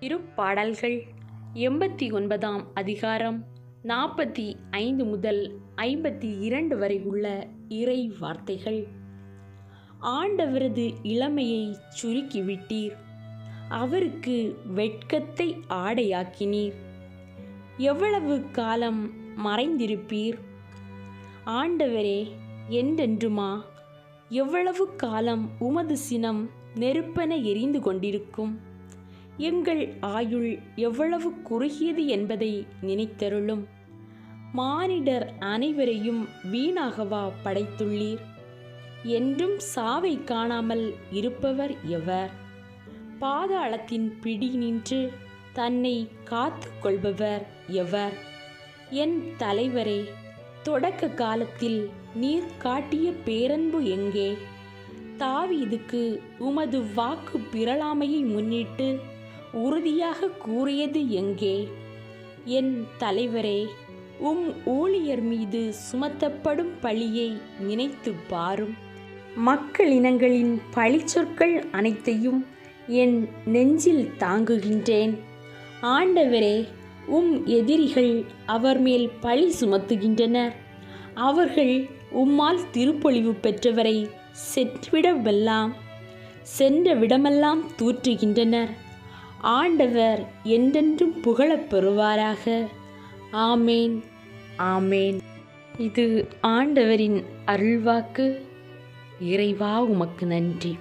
திருப்பாடல்கள் 89ஆம் அதிகாரம் 45 முதல் 52 வரை உள்ள இறை வார்த்தைகள். ஆண்டவரது இளமையை சுருக்கிவிட்டீர், அவருக்கு வெட்கத்தை ஆடையாக்கினீர். எவ்வளவு காலம் மறைந்திருப்பீர்? ஆண்டவரே, என்றென்றுமா? எவ்வளவு காலம் உமது சினம் நெருப்பென எரிந்து கொண்டிருக்கும்? எங்கள் ஆயுள் எவ்வளவு குறுகியது என்பதை நினைத்தருளும். மானிடர் அனைவரையும் வீணாகவா படைத்துள்ளீர்? என்றும் சாவை காணாமல் இருப்பவர் எவர்? பாதாளத்தின் பிடி நின்று தன்னை காத்து கொள்பவர் எவர்? என் தலைவரே, தொடக்க காலத்தில் நீர் காட்டிய பேரன்பு எங்கே? தாவீதுக்கு உமது வாக்கு பிறழாமையை முன்னிட்டு உறுதியாக கூறியது எங்கே? என் தலைவரே, உம் ஊழியர் மீது சுமத்தப்படும் பழியை நினைத்து பாரும். மக்களினங்களின் பழிச்சொற்கள் அனைத்தையும் என் நெஞ்சில் தாங்குகின்றேன். ஆண்டவரே, உம் எதிரிகள் அவர் மேல் பழி சுமத்துகின்றனர். அவர்கள் உம்மால் திருப்பொழிவு பெற்றவரை சென்ற விடமெல்லாம் தூற்றுகின்றனர். ஆண்டவர் என்றென்றும் புகழப் பெறுவாராக. ஆமேன், ஆமேன். இது ஆண்டவரின் அருள்வாக்கு. இறைவா, உமக்கு நன்றி.